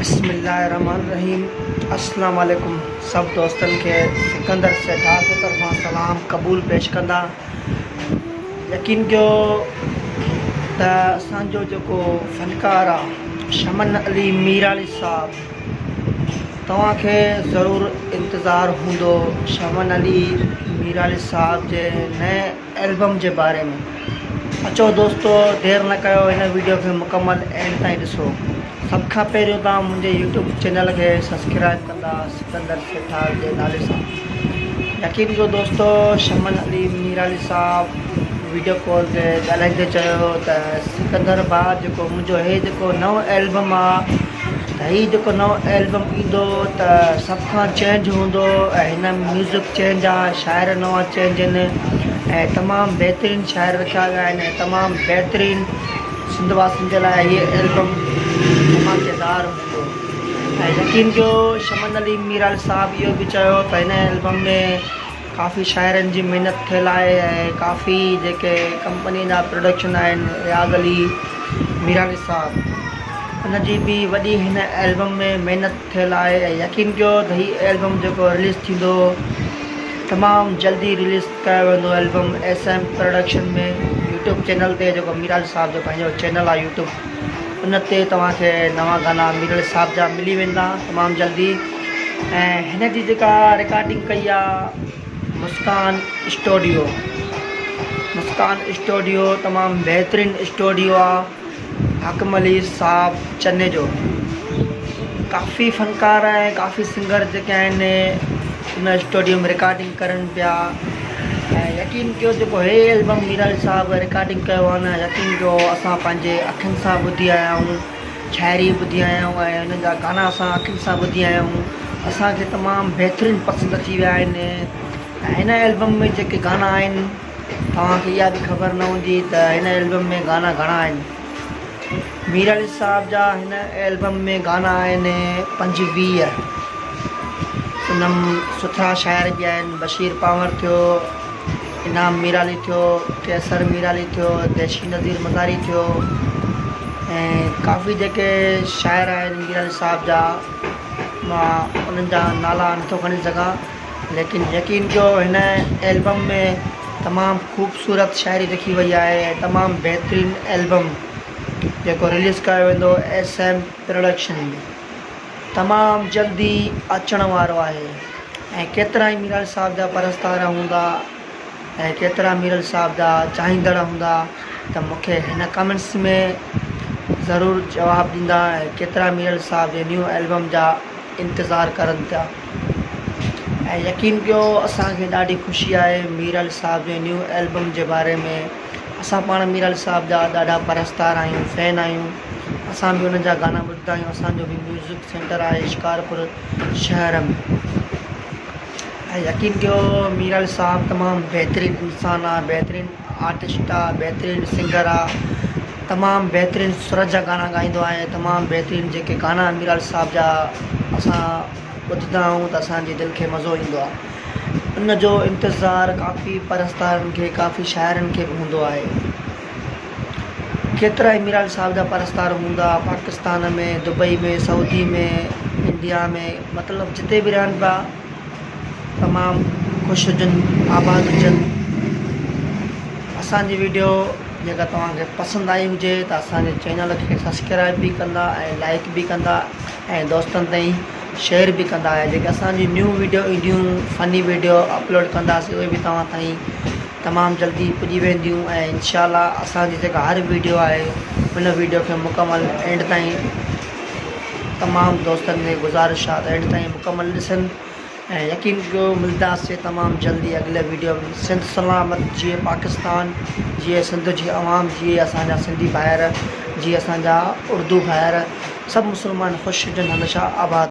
बिस्मिल्लाहिर्रहमानिर्रहीम। अस्सलाम वालेकुम। सब दोस्तन के सिकंदर सेठा की तरफा सलाम कबूल पेश कंदा। यकीन कयो त असांजो जेको फ़नकार आहे शमन अली मीराली साहब, तव्हांखे ज़रूरु इंतज़ारु हूंदो शमन अली मीराली साहब जे नए एल्बम जे बारे में। अचो दोस्तो, देर न कयो, हिन वीडियो खे मुकमल एंड ताईं ॾिसो। सभ खां पहिरियों तव्हां मुंहिंजे यूट्यूब चैनल खे सब्सक्राइब कंदा सिकंदर सेठा जे नाले सां। यकीन कयो दोस्तो, शमन अली मीराली साहब वीडियो कॉल ते ॻाल्हाईंदे चयो त सिकंदर भाउ, जेको मुंहिंजो हे जेको नओं एल्बम आहे, त हीउ जेको नओं एल्बम ईंदो त सभ खां चेंज हूंदो ऐं हिन म्यूज़िक चेंज आहे, शाइर नवां चेंज आहिनि ऐं तमामु बहितरीनु शाइर रखिया विया आहिनि ऐं तमामु बहितरीनु सिंधवासियुनि जे लाइ हीअ एल्बम धमाकेदार हूंदो। ऐं यकीन कयो शमन अली मीराली साहब इहो बि चयो त हिन एल्बम में काफ़ी शाइरनि जी महिनत थियल आहे ऐं काफ़ी जेके कंपनी जा प्रोडक्शन आहिनि, रियाज़ अली मीराली साहब, उनजी बि वॾी हिन एल्बम में महिनत थियल आहे। ऐं यकीन कयो त हीअ एल्बम जेको रिलीज़ थींदो तमामु जल्दी रिलीज़ कयो वेंदो एल्बम SM प्रोडक्शन में यूट्यूब चैनल ते, जेको मीराली साहब जो पंहिंजो चैनल आहे यूट्यूब, उन ते तव्हांखे नवां गाना मीराली साहब जा मिली वेंदा तमामु जल्दी। ऐं हिन जी जेका रिकॉर्डिंग कई आहे मुस्कान स्टूडियो, मुस्कान स्टूडियो तमामु बहितरीनु स्टूडियो आहे हाकिम अली साहब चन्ने जो। काफ़ी फ़नकार ऐं काफ़ी सिंगर जेके आहिनि उन स्टूडियो में रिकॉर्डिंग करनि पिया। ऐं यकीन कयो जेको हे एल्बम मीराली साहब रिकॉर्डिंग कयो आहे न, यकीन कयो असां पंहिंजे अखियुनि सां ॿुधी आया आहियूं, शाइरी ॿुधी आया आहियूं ऐं हुननि जा गाना असां अखियुनि सां ॿुधी आया आहियूं। असांखे तमामु बहितरीनु पसंदि अची विया आहिनि। ऐं हिन एल्बम में जेके गाना आहिनि, तव्हांखे इहा बि ख़बर न हूंदी त हिन एल्बम में गाना घणा आहिनि। मीराली साहब जा हिन एल्बम में गाना आहिनि 25। तमामु सुठा शाइर बि आहिनि, बशीर पावर थियो, इनाम मीराली थियो, कैसर मीराली थियो, देशी नज़ीर मज़ारी थियो ऐं काफ़ी जेके शाइर आहिनि मीराली साहब जा, मां उन्हनि जा नाला नथो खणी सघां, लेकिन यकीन कयो हिन एल्बम में तमामु ख़ूबसूरत शाइरी लिखी वई आहे ऐं तमामु बहितरीनु एल्बम जेको रिलीज़ कयो वेंदो SM प्रोडक्शन में तमामु जल्दी अचण वारो आहे। ऐं केतिरा ई मीराली साहब जा परस्तार हूंदा ऐं केतिरा मीराली साहब जा चाहींदड़ हूंदा त मूंखे हिन कमेंट्स में ज़रूरु जवाबु ॾींदा ऐं केतिरा मीराली साहब जे न्यू एल्बम जा इंतज़ारु करनि था। ऐं यकीन कयो असांखे ॾाढी ख़ुशी आहे मीराली साहब जे न्यू एल्बम जे बारे में। असां पाण मीराली साहब जा ॾाढा परस्तार आहियूं, फ़ैन आहियूं, असां बि उन्हनि जा गाना ॿुधंदा आहियूं। असांजो बि म्यूज़िक सेंटर आहे शिकारपुर शहर में। ऐं यकीन कयो मीराली साहब तमामु बहितरीनु इंसानु आहे, बहितरीनु आर्टिस्ट आहे, बहितरीनु सिंगर आहे, तमामु बहितरीनु सुर जा गाना ॻाईंदो आहे। तमामु बहितरीनु जेके गाना मीराली साहब जा असां ॿुधंदा आहियूं त असांजे दिलि खे मज़ो ईंदो आहे। उनजो इंतज़ारु काफ़ी परस्तारनि खे, काफ़ी शाइरनि खे बि हूंदो आहे। केतिरा ई मीराली साहब जा परस्तार हूंदा पाकिस्तान में, दुबई में, सऊदी में, इंडिया में, मतिलबु जिते बि रहनि पिया तमामु ख़ुशि हुजनि, आबाद हुजनि। असांजी वीडियो जेका तव्हांखे पसंदि आई हुजे त असांजे चैनल खे सब्सक्राइब बि कंदा ऐं लाइक बि कंदा ऐं दोस्तनि ताईं शेयर बि कंदा। ऐं जेके असांजी न्यू वीडियो ईंदियूं, फ़नी वीडियो अपलोड कंदासीं, उहे बि तव्हां ताईं तमामु जल्दी पुॼी वेंदियूं। ऐं इंशाअल्लाह असांजी जेका हर वीडियो आहे उन वीडियो खे मुकमल एंड ताईं तमामु दोस्तनि खे गुज़ारिश आहे त एंड ताईं मुकमल ॾिसनि। ऐं यकीन कयो मिलंदासीं तमामु जल्दी अॻिले वीडियो में। सिंध सलामत, जीअं पाकिस्तान, जीअं सिंध जी आवाम, जीअं असांजा सिंधी भाइर, जीअं असांजा उर्दू भाइर, सभु मुस्लमान ख़ुशि हुजनि, हमेशह आबाद।